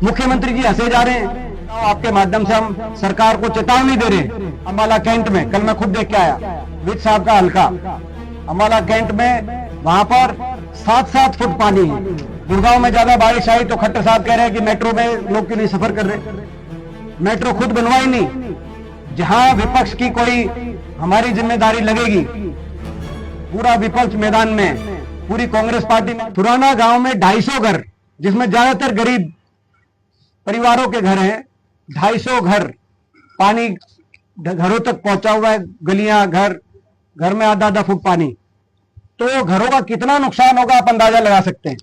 मुख्यमंत्री जी हंसे जा रहे हैं। आपके माध्यम से हम सरकार को चेतावनी दे रहे हैं। अम्बाला कैंट में कल मैं खुद देख के आया, विद साहब का हल्का अम्बाला कैंट में, वहां पर 7-7 फुट पानी है। गुड़गांव में ज्यादा बारिश आई तो खट्टर साहब कह रहे हैं कि मेट्रो में लोग क्यों नहीं सफर कर रहे। मेट्रो खुद बनवाई नहीं। जहां विपक्ष की कोई हमारी जिम्मेदारी लगेगी, पूरा विपक्ष मैदान में, पूरी कांग्रेस पार्टी में। पुराना गांव में 250 घर, जिसमें ज्यादातर गरीब परिवारों के घर हैं, 250 घर पानी घरों तक पहुंचा हुआ है। गलियां, घर में आधा फुट पानी। तो घरों का कितना नुकसान होगा आप अंदाजा लगा सकते हैं।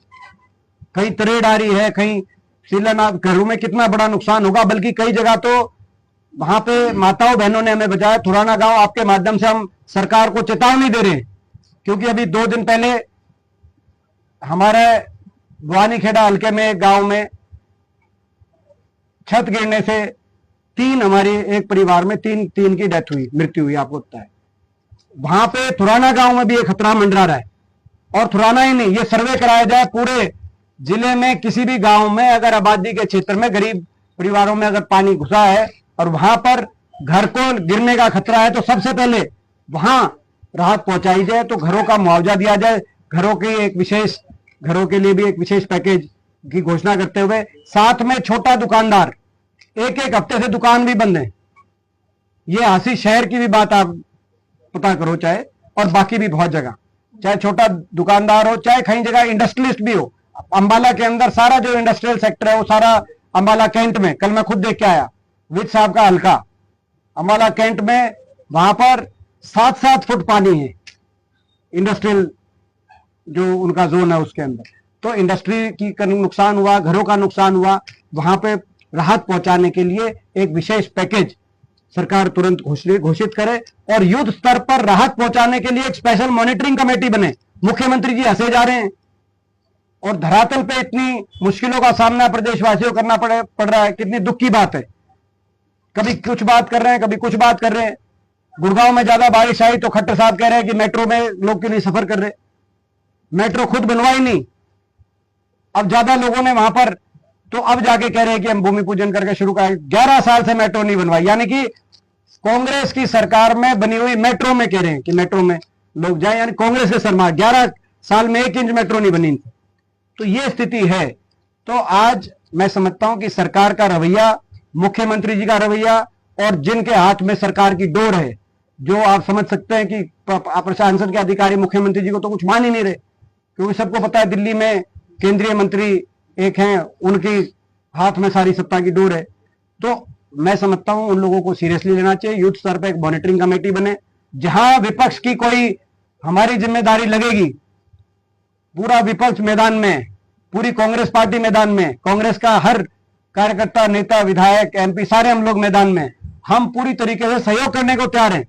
कहीं तरेड़ आ रही है, कहीं शिलान्यास, घरों में कितना बड़ा नुकसान होगा। बल्कि कई जगह तो वहां पे माताओं बहनों ने हमें बचाया। थुराना गांव, आपके माध्यम से हम सरकार को चेतावनी दे रहे हैं, क्योंकि अभी 2 दिन पहले हमारे भवानीखेड़ा हल्के में एक गांव में छत गिरने से हमारी एक परिवार में तीन की डेथ हुई, मृत्यु हुई, आपको पता है। वहां पे थुराना गांव में भी एक खतरा मंडरा रहा है। और थुराना ही नहीं, ये सर्वे कराया जाए पूरे जिले में, किसी भी गांव में अगर आबादी के क्षेत्र में गरीब परिवारों में अगर पानी घुसा है और वहां पर घर को गिरने का खतरा है, तो सबसे पहले वहां राहत पहुंचाई जाए। तो घरों का मुआवजा दिया जाए, घरों के लिए भी एक विशेष पैकेज की घोषणा करते हुए, साथ में छोटा दुकानदार, एक हफ्ते से दुकान भी बंद है। ये हासी शहर की भी बात आप पता करो, चाहे और बाकी भी बहुत जगह, चाहे छोटा दुकानदार हो, चाहे कहीं जगह इंडस्ट्रियलिस्ट भी हो। अंबाला के अंदर सारा जो इंडस्ट्रियल सेक्टर है वो सारा अंबाला कैंट में, कल मैं खुद देख के आया, विद साहब का हल्का अंबाला कैंट में, वहां पर 7-7 फुट पानी है। इंडस्ट्रियल जो उनका जोन है उसके अंदर, तो इंडस्ट्री की नुकसान हुआ, घरों का नुकसान हुआ। वहां पे राहत पहुंचाने के लिए एक विशेष पैकेज सरकार तुरंत घोषित करे और युद्ध स्तर पर राहत पहुंचाने के लिए एक स्पेशल मॉनिटरिंग कमेटी बने। मुख्यमंत्री जी हंसे जा रहे हैं और धरातल पे इतनी मुश्किलों का सामना प्रदेशवासियों करना पड़ रहा है। कितनी दुख की बात है। कभी कुछ बात कर रहे हैं, कभी कुछ बात कर रहे हैं। गुड़गांव में ज्यादा बारिश आई तो खट्टर साहब कह रहे हैं कि मेट्रो में लोग क्यों नहीं सफर कर रहे। मेट्रो खुद बनवाई नहीं। अब ज्यादा लोगों ने वहां पर, तो अब जाके कह रहे हैं कि हम भूमि पूजन करके शुरू करें। 11 साल से मेट्रो नहीं बनवाई, यानी कि कांग्रेस की सरकार में बनी हुई मेट्रो में कह रहे हैं कि मेट्रो में लोग जाए, यानी कांग्रेस के सरकार 11 साल में 1 इंच मेट्रो नहीं बनी। तो ये स्थिति है। तो आज मैं समझता हूं कि सरकार का रवैया, मुख्यमंत्री जी का रवैया, और जिनके हाथ में सरकार की डोर है, जो आप समझ सकते हैं कि प्रशासन के अधिकारी मुख्यमंत्री जी को तो कुछ मान ही नहीं रहे, क्योंकि सबको पता है दिल्ली में केंद्रीय मंत्री एक हैं, उनकी हाथ में सारी सत्ता की डोर है। तो मैं समझता हूं उन लोगों को सीरियसली लेना चाहिए। युद्ध स्तर पर एक मॉनिटरिंग कमेटी बने, जहां विपक्ष की कोई हमारी जिम्मेदारी लगेगी। पूरा विपक्ष मैदान में, पूरी कांग्रेस पार्टी मैदान में, कांग्रेस का हर कार्यकर्ता, नेता, विधायक, MP, सारे हम लोग मैदान में, हम पूरी तरीके से सहयोग करने को तैयार हैं।